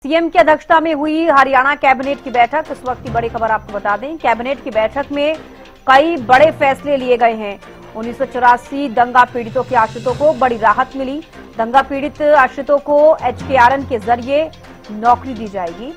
CM की अध्यक्षता में हुई हरियाणा कैबिनेट की बैठक। इस वक्त की बड़ी खबर आपको बता दें, कैबिनेट की बैठक में कई बड़े फैसले लिए गए हैं। 1984 दंगा पीड़ितों के आश्रितों को बड़ी राहत मिली। दंगा पीड़ित आश्रितों को HKRN के जरिए नौकरी दी जाएगी।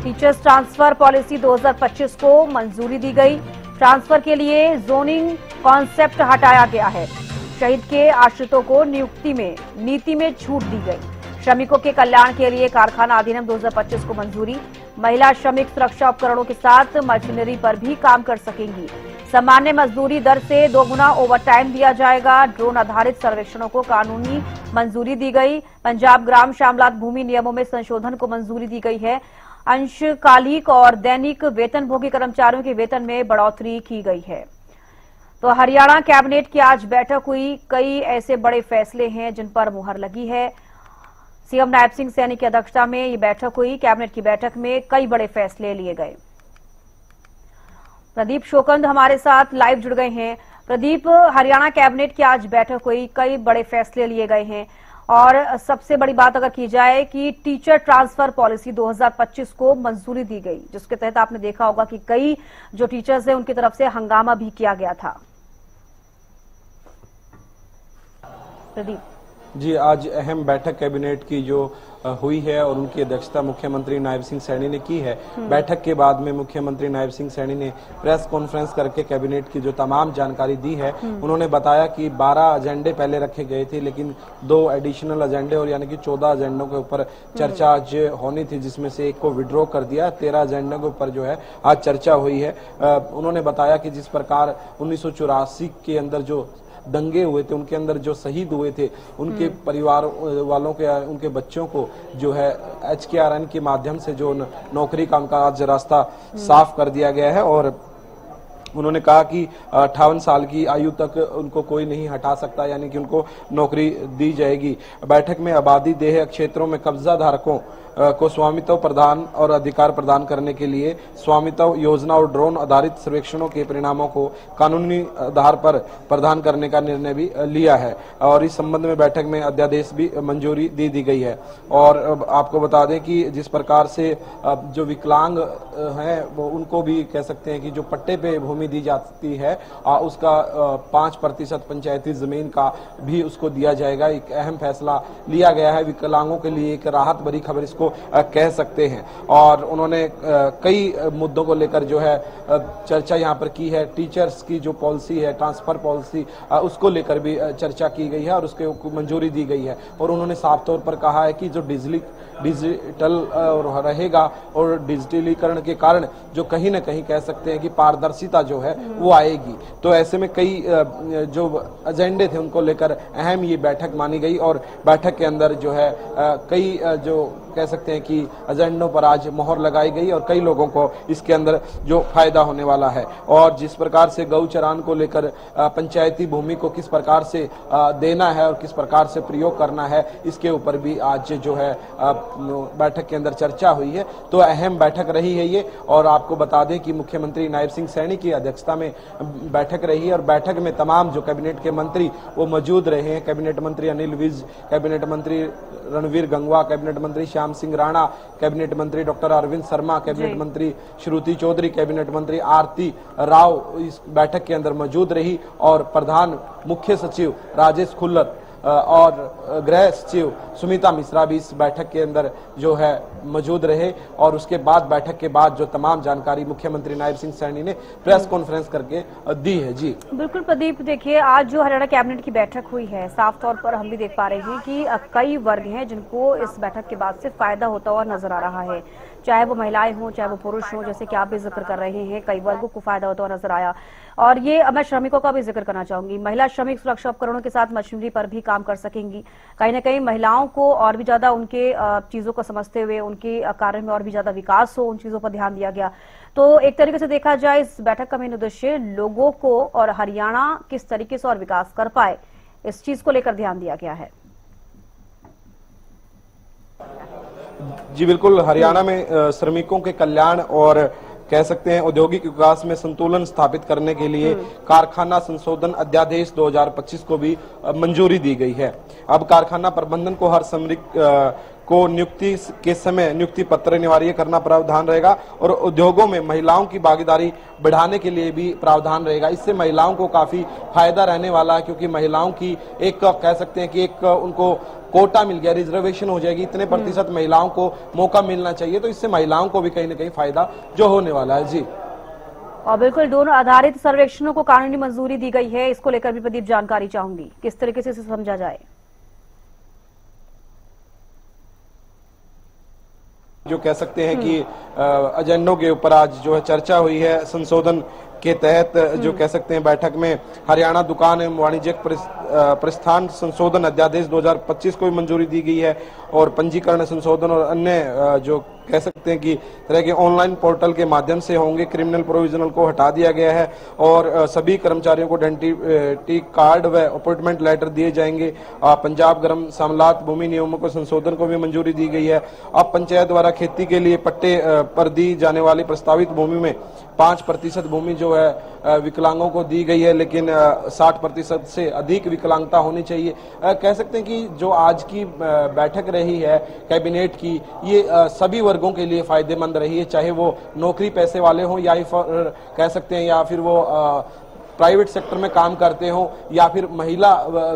टीचर्स ट्रांसफर पॉलिसी 2025 को मंजूरी दी गई। ट्रांसफर के लिए जोनिंग कॉन्सेप्ट हटाया गया है। शहीद के आश्रितों को नियुक्ति में नीति में छूट दी गई। श्रमिकों के कल्याण के लिए कारखाना अधिनियम 2025 को मंजूरी। महिला श्रमिक सुरक्षा उपकरणों के साथ मशीनरी पर भी काम कर सकेंगी। सामान्य मजदूरी दर से 2 गुना ओवरटाइम दिया जाएगा। ड्रोन आधारित सर्वेक्षणों को कानूनी मंजूरी दी गई। पंजाब ग्राम श्यामलात भूमि नियमों में संशोधन को मंजूरी दी गई है। अंशकालिक और दैनिक वेतनभोगी कर्मचारियों के वेतन में बढ़ोतरी की गई है। तो हरियाणा कैबिनेट की आज बैठक हुई। कई ऐसे बड़े फैसले हैं जिन पर मुहर लगी है। सीएम नायब सिंह सैनी की अध्यक्षता में ये बैठक हुई। कैबिनेट की बैठक में कई बड़े फैसले लिए गए। प्रदीप शोकंद हमारे साथ लाइव जुड़ गए हैं। प्रदीप, हरियाणा कैबिनेट की आज बैठक हुई, कई बड़े फैसले लिए गए हैं और सबसे बड़ी बात अगर की जाए कि टीचर ट्रांसफर पॉलिसी 2025 को मंजूरी दी गई, जिसके तहत आपने देखा होगा कि कई जो टीचर्स हैं उनकी तरफ से हंगामा भी किया गया था। प्रदीप जी, आज अहम बैठक कैबिनेट की जो हुई है और उनकी अध्यक्षता मुख्यमंत्री नायब सिंह सैनी ने की है। बैठक के बाद में मुख्यमंत्री नायब सिंह सैनी ने प्रेस कॉन्फ्रेंस करके कैबिनेट की जो तमाम जानकारी दी है। उन्होंने बताया कि 12 एजेंडे पहले रखे गए थे, लेकिन 2 एडिशनल एजेंडे और यानी कि 14 एजेंडों के ऊपर चर्चा आज होनी थी, जिसमें से एक को विड्रॉ कर दिया। 13 एजेंडों के ऊपर जो है आज चर्चा हुई है। उन्होंने बताया कि जिस प्रकार 1984 के अंदर जो दंगे हुए थे, उनके अंदर जो शहीद हुए थे, उनके परिवार वालों के, उनके बच्चों को जो है HKRN के माध्यम से जो नौकरी का उनका आज रास्ता साफ कर दिया गया है। और उन्होंने कहा कि 58 साल की आयु तक उनको कोई नहीं हटा सकता, यानी कि उनको नौकरी दी जाएगी। बैठक में आबादी देह क्षेत्रों में कब्जा धारकों को स्वामित्व प्रदान और अधिकार प्रदान करने के लिए स्वामित्व योजना और ड्रोन आधारित सर्वेक्षणों के परिणामों को कानूनी आधार पर प्रदान करने का निर्णय भी लिया है। और इस संबंध में बैठक में अध्यादेश भी मंजूरी दी गई है। और आपको बता दें कि जिस प्रकार से जो विकलांग हैं वो उनको भी कह सकते हैं कि जो पट्टे पे भूमि दी जाती है उसका 5% पंचायती जमीन का भी उसको दिया जाएगा। एक अहम फैसला लिया गया है। विकलांगों के लिए एक राहत भरी खबर इसको कह सकते हैं। और उन्होंने कई मुद्दों को लेकर जो है चर्चा यहाँ पर की है। टीचर्स की जो पॉलिसी है, ट्रांसफर पॉलिसी, उसको लेकर भी चर्चा की गई है और उसके मंजूरी दी गई है। और उन्होंने साफ तौर पर कहा है कि जो डिजिटल रहेगा और डिजिटलीकरण के कारण जो कहीं ना कहीं कह सकते हैं कि पारदर्शिता जो है वो आएगी। तो ऐसे में कई जो एजेंडे थे उनको लेकर अहम ये बैठक मानी गई। और बैठक के अंदर जो है कई जो कह सकते हैं कि एजेंडों पर आज मोहर लगाई गई और कई लोगों को इसके अंदर जो फायदा होने वाला है। और जिस प्रकार से गौचरान को लेकर पंचायती भूमि को किस प्रकार से देना है और किस प्रकार से प्रयोग करना है, इसके ऊपर भी आज जो है बैठक के अंदर चर्चा हुई है। तो अहम बैठक रही है ये। और आपको बता दें कि मुख्यमंत्री नायब सिंह सैनी की अध्यक्षता में बैठक रही है और बैठक में तमाम जो कैबिनेट के मंत्री वो मौजूद रहे हैं। कैबिनेट मंत्री अनिल विज, कैबिनेट मंत्री रणवीर गंगवा, कैबिनेट मंत्री श्याम सिंह राणा, कैबिनेट मंत्री डॉक्टर अरविंद शर्मा, कैबिनेट मंत्री श्रुति चौधरी, कैबिनेट मंत्री आरती राव इस बैठक के अंदर मौजूद रही। और प्रधान मुख्य सचिव राजेश खुल्लर और गृह सचिव सुमिता मिश्रा भी इस बैठक के अंदर जो है मौजूद रहे। और उसके बाद बैठक के बाद जो तमाम जानकारी मुख्यमंत्री नायब सिंह सैनी ने प्रेस कॉन्फ्रेंस करके दी है। जी बिल्कुल प्रदीप, देखिए आज जो हरियाणा कैबिनेट की बैठक हुई है, साफ तौर पर हम भी देख पा रहे हैं कि कई वर्ग हैं जिनको इस बैठक के बाद से फायदा होता हुआ नजर आ रहा है। चाहे वो महिलाएं हों, चाहे वो पुरुष हों, जैसे कि आप भी जिक्र कर रहे हैं, कई वर्गों को फायदा होता हुआ नजर आया। और ये मैं श्रमिकों का भी जिक्र करना चाहूंगी। महिला श्रमिक सुरक्षा उपकरणों के साथ मशीनरी पर भी काम कर सकेंगी। कहीं ना कहीं महिलाओं को और भी ज्यादा उनके चीजों को समझते हुए उनके कार्य में और भी ज्यादा विकास हो, उन चीजों पर ध्यान दिया गया। तो एक तरीके से देखा जाए इस बैठक का मेन उद्देश्य लोगों को और हरियाणा किस तरीके से और विकास कर पाए, इस चीज को लेकर ध्यान दिया गया है। जी बिल्कुल, हरियाणा में श्रमिकों के कल्याण और कह सकते हैं औद्योगिक विकास में संतुलन स्थापित करने के लिए कारखाना संशोधन अध्यादेश 2025 को भी मंजूरी दी गई है। अब कारखाना प्रबंधन को हर श्रमिक को नियुक्ति के समय नियुक्ति पत्र अनिवार्य करना प्रावधान रहेगा और उद्योगों में महिलाओं की भागीदारी बढ़ाने के लिए भी प्रावधान रहेगा। इससे महिलाओं को काफी फायदा रहने वाला है, क्योंकि महिलाओं की एक कह सकते हैं कि एक उनको कोटा मिल गया, रिजर्वेशन हो जाएगी, इतने प्रतिशत महिलाओं को मौका मिलना चाहिए, तो इससे महिलाओं को भी कहीं ना कहीं फायदा जो होने वाला है। जी और बिल्कुल दोनों आधारित सर्वेक्षणों को कानूनी मंजूरी दी गई है, इसको लेकर भी प्रदीप जानकारी चाहूंगी, किस तरीके से इसे समझा जाए। जो कह सकते हैं कि एजेंडों के ऊपर आज जो है चर्चा हुई है, संशोधन के तहत जो कह सकते हैं बैठक में हरियाणा दुकान एवं वाणिज्यिक प्रस्थान संशोधन अध्यादेश 2025 को भी मंजूरी दी गई है और पंजीकरण संशोधन और अन्य जो कह सकते हैं कि तरह के ऑनलाइन पोर्टल के माध्यम से होंगे। क्रिमिनल प्रोविजनल को हटा दिया गया है और सभी कर्मचारियों को आइडेंटिटी कार्ड व अपॉइंटमेंट लेटर दिए जाएंगे। पंजाब ग्राम समलात भूमि नियमों को संशोधन को भी मंजूरी दी गई है। अब पंचायत द्वारा खेती के लिए पट्टे पर दी जाने वाली प्रस्तावित भूमि में 5% भूमि जो है विकलांगों को दी गई है, लेकिन 60% से अधिक विकलांगता होनी चाहिए। कह सकते हैं कि जो आज की बैठक रही है कैबिनेट की, ये सभी वर्गों के लिए फायदेमंद रही है, चाहे वो नौकरी पैसे वाले हों या कह सकते हैं या फिर वो प्राइवेट सेक्टर में काम करते हो या फिर महिला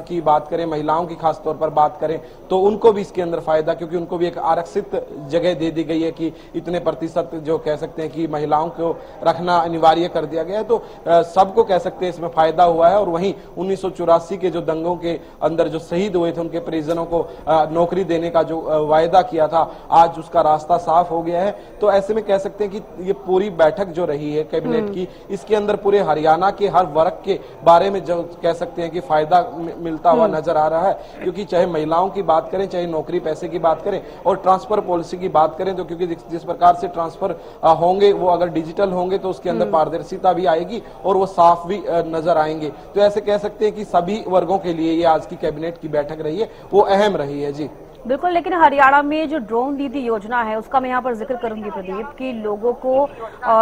की बात करें, महिलाओं की खास तौर पर बात करें तो उनको भी इसके अंदर फायदा, क्योंकि उनको भी एक आरक्षित जगह दे दी गई है कि इतने प्रतिशत जो कह सकते हैं कि महिलाओं को रखना अनिवार्य कर दिया गया है। तो सबको कह सकते हैं इसमें फायदा हुआ है। और वहीं 1984 के जो दंगों के अंदर जो शहीद हुए थे उनके परिजनों को नौकरी देने का जो वायदा किया था, आज उसका रास्ता साफ हो गया है। तो ऐसे में कह सकते हैं कि ये पूरी बैठक जो रही है कैबिनेट की, इसके अंदर पूरे हरियाणा के हर वर्ग के बारे में जो कह सकते हैं कि फायदा मिलता हुआ नजर आ रहा है, क्योंकि चाहे महिलाओं की बात करें, चाहे नौकरी पैसे की बात करें और ट्रांसफर पॉलिसी की बात करें, तो क्योंकि जिस प्रकार से ट्रांसफर होंगे वो अगर डिजिटल होंगे तो उसके अंदर पारदर्शिता भी आएगी और वो साफ भी नजर आएंगे। तो ऐसे कह सकते हैं कि सभी वर्गों के लिए ये आज की कैबिनेट की बैठक रही है, वो अहम रही है। जी बिल्कुल, लेकिन हरियाणा में जो ड्रोन दीदी योजना है उसका मैं यहाँ पर जिक्र करूंगी प्रदीप, कि लोगों को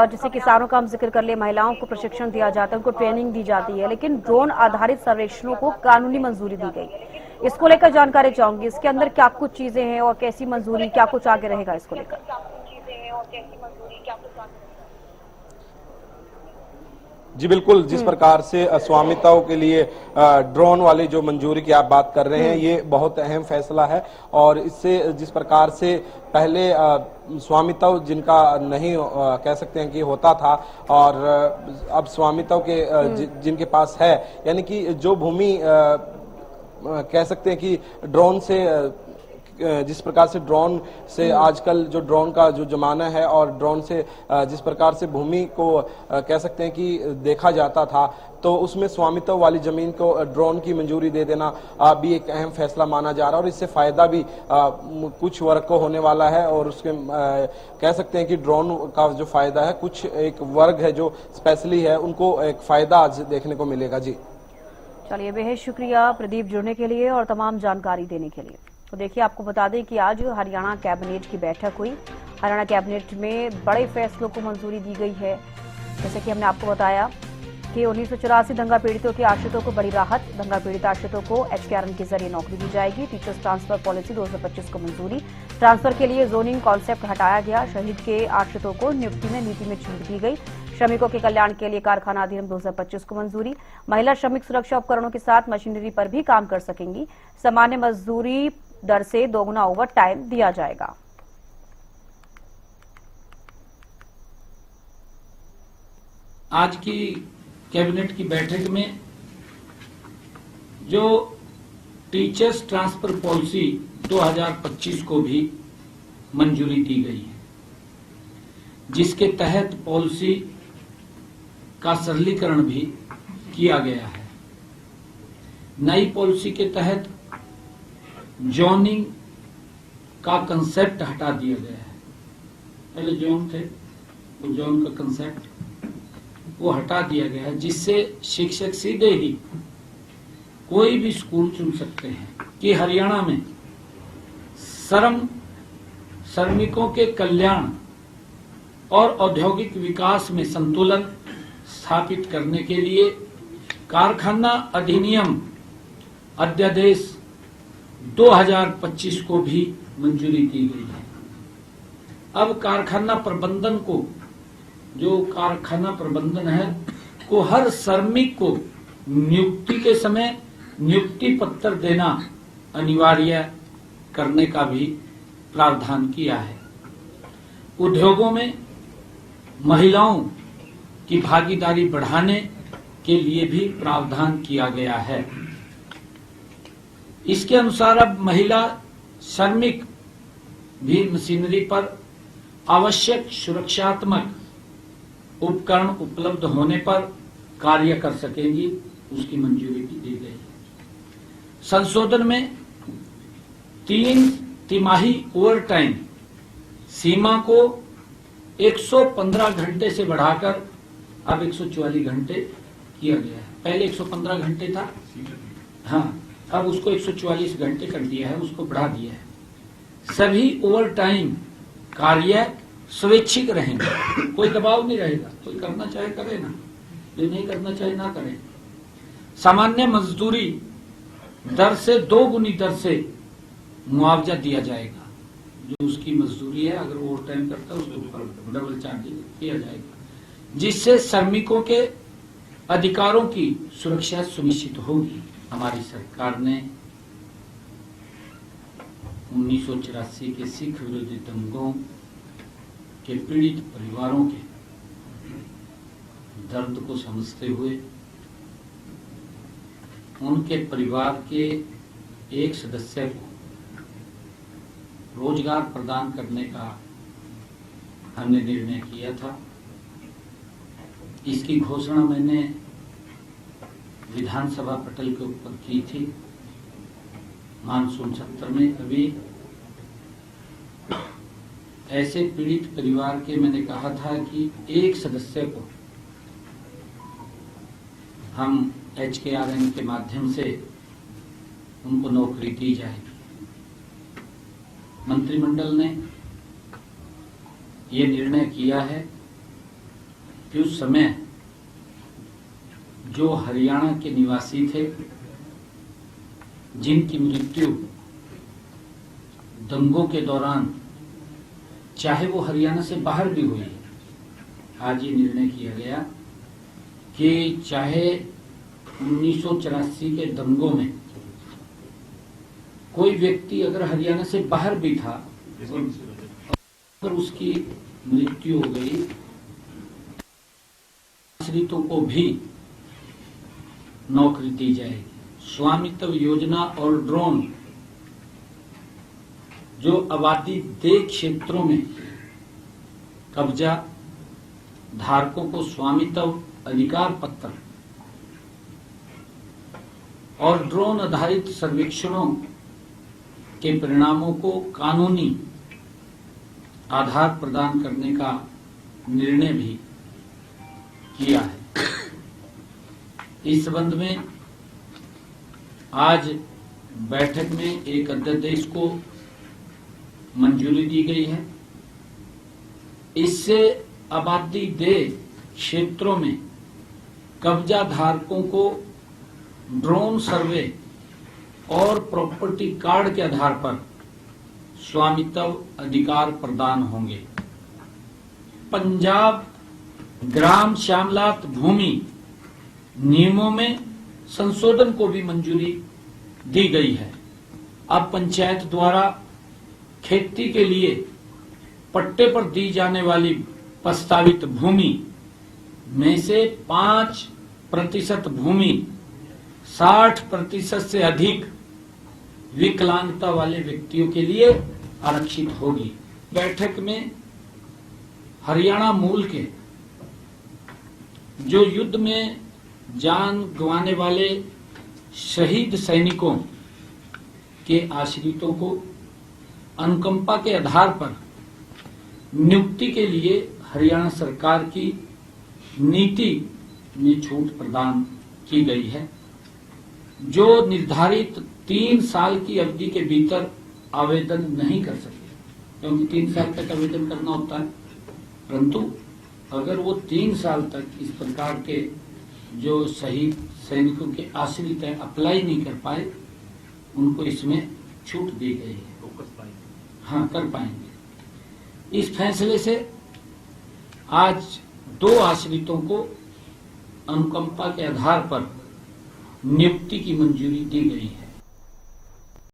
जैसे किसानों का हम जिक्र कर ले, महिलाओं को प्रशिक्षण दिया जाता है, उनको ट्रेनिंग दी जाती है, लेकिन ड्रोन आधारित सर्वेक्षणों को कानूनी मंजूरी दी गई। इसको लेकर जानकारी चाहूंगी, इसके अंदर क्या कुछ चीजें हैं और कैसी मंजूरी, क्या कुछ आगे रहेगा इसको लेकर। जी बिल्कुल, जिस प्रकार से स्वामित्व के लिए ड्रोन वाली जो मंजूरी की आप बात कर रहे हैं, ये बहुत अहम फैसला है। और इससे जिस प्रकार से पहले स्वामित्व जिनका नहीं कह सकते हैं कि होता था और अब स्वामित्व के जिनके पास है, यानी कि जो भूमि कह सकते हैं कि ड्रोन से जिस प्रकार से ड्रोन से आजकल जो ड्रोन का जो जमाना है और ड्रोन से जिस प्रकार से भूमि को कह सकते हैं कि देखा जाता था, तो उसमें स्वामित्व वाली जमीन को ड्रोन की मंजूरी दे देना भी एक अहम फैसला माना जा रहा है और इससे फायदा भी कुछ वर्ग को होने वाला है। और उसके कह सकते हैं कि ड्रोन का जो फायदा है, कुछ एक वर्ग है जो स्पेशली है, उनको एक फायदा आज देखने को मिलेगा। जी चलिए, बेहद शुक्रिया प्रदीप जुड़ने के लिए और तमाम जानकारी देने के लिए। तो देखिए, आपको बता दें कि आज हरियाणा कैबिनेट की बैठक हुई। हरियाणा कैबिनेट में बड़े फैसलों को मंजूरी दी गई है। जैसे कि हमने आपको बताया कि 1984 दंगा पीड़ितों के आश्रितों को बड़ी राहत, दंगा पीड़ित आश्रितों को HKRN के जरिए नौकरी दी जाएगी। टीचर्स ट्रांसफर पॉलिसी 2025 को मंजूरी, ट्रांसफर के लिए जोनिंग कॉन्सेप्ट हटाया गया। शहीद के आश्रितों को नियुक्ति में नीति में छूट दी गई। श्रमिकों के कल्याण के लिए कारखाना अधिनियम 2025 को मंजूरी। महिला श्रमिक सुरक्षा उपकरणों के साथ मशीनरी पर भी काम कर सकेंगी। सामान्य मजदूरी दर से दोगुना ओवर टाइम दिया जाएगा। आज की कैबिनेट की बैठक में जो टीचर्स ट्रांसफर पॉलिसी 2025 को भी मंजूरी दी गई है, जिसके तहत पॉलिसी का सरलीकरण भी किया गया है। नई पॉलिसी के तहत जोनिंग का कंसेप्ट हटा दिया गया है। पहले जोन थे, वो जोन का कंसेप्ट वो हटा दिया गया है, जिससे शिक्षक सीधे ही कोई भी स्कूल चुन सकते हैं कि हरियाणा में श्रमिकों के कल्याण और औद्योगिक विकास में संतुलन स्थापित करने के लिए कारखाना अधिनियम अध्यादेश 2025 को भी मंजूरी दी गई है। अब कारखाना प्रबंधन को, जो कारखाना प्रबंधन है, को हर श्रमिक को नियुक्ति के समय नियुक्ति पत्र देना अनिवार्य करने का भी प्रावधान किया है। उद्योगों में महिलाओं की भागीदारी बढ़ाने के लिए भी प्रावधान किया गया है। इसके अनुसार अब महिला श्रमिक भी मशीनरी पर आवश्यक सुरक्षात्मक उपकरण उपलब्ध होने पर कार्य कर सकेंगी, उसकी मंजूरी भी दी गई है। संशोधन में 3 तिमाही ओवरटाइम सीमा को 115 घंटे से बढ़ाकर अब 144 घंटे किया गया है। पहले 115 घंटे था, हाँ, अब उसको 144 घंटे कर दिया है, उसको बढ़ा दिया है। सभी ओवरटाइम कार्य स्वैच्छिक रहेंगे, कोई दबाव नहीं रहेगा। कोई करना चाहे करे ना, जो नहीं करना चाहे ना करे। सामान्य मजदूरी दर से 2 गुनी दर से मुआवजा दिया जाएगा। जो उसकी मजदूरी है, अगर वो ओवर टाइम करता है उसके ऊपर डबल चार्ज किया जाएगा, जिससे श्रमिकों के अधिकारों की सुरक्षा सुनिश्चित होगी। हमारी सरकार ने 1984 के सिख विरोधी दंगों के पीड़ित परिवारों के दर्द को समझते हुए उनके परिवार के एक सदस्य को रोजगार प्रदान करने का हमने निर्णय किया था। इसकी घोषणा मैंने विधानसभा पटल के ऊपर की थी मानसून सत्र में। अभी ऐसे पीड़ित परिवार के मैंने कहा था कि एक सदस्य को हम HKRN के माध्यम से उनको नौकरी दी जाएगी। मंत्रिमंडल ने ये निर्णय किया है कि उस समय जो हरियाणा के निवासी थे, जिनकी मृत्यु दंगों के दौरान, चाहे वो हरियाणा से बाहर भी हुई, आज ये निर्णय किया गया कि चाहे 1984 के दंगों में कोई व्यक्ति अगर हरियाणा से बाहर भी था, अगर उसकी मृत्यु हो गई, आश्रितों को भी नौकरी दी जाएगी। स्वामित्व योजना और ड्रोन, जो आबादी देय क्षेत्रों में कब्जा धारकों को स्वामित्व अधिकार पत्र और ड्रोन आधारित सर्वेक्षणों के परिणामों को कानूनी आधार प्रदान करने का निर्णय भी किया है। इस संबंध में आज बैठक में एक अध्यादेश को मंजूरी दी गई है। इससे आबादी देय क्षेत्रों में कब्जा धारकों को ड्रोन सर्वे और प्रॉपर्टी कार्ड के आधार पर स्वामित्व अधिकार प्रदान होंगे। पंजाब ग्राम श्यामलात भूमि नियमों में संशोधन को भी मंजूरी दी गई है। अब पंचायत द्वारा खेती के लिए पट्टे पर दी जाने वाली प्रस्तावित भूमि में से 5% भूमि 60% से अधिक विकलांगता वाले व्यक्तियों के लिए आरक्षित होगी। बैठक में हरियाणा मूल के जो युद्ध में जान गंवाने वाले शहीद सैनिकों के आश्रितों को अनुकंपा के आधार पर नियुक्ति के लिए हरियाणा सरकार की नीति में छूट प्रदान की गई है। जो निर्धारित 3 साल की अवधि के भीतर आवेदन नहीं कर सके, क्योंकि 3 साल तक आवेदन करना होता है, परंतु अगर वो 3 साल तक इस प्रकार के जो शहीद सैनिकों के आश्रित है अप्लाई नहीं कर पाए, उनको इसमें छूट दी गई है, हाँ कर पाएंगे। इस फैसले से आज 2 आश्रितों को अनुकंपा के आधार पर नियुक्ति की मंजूरी दी गई है।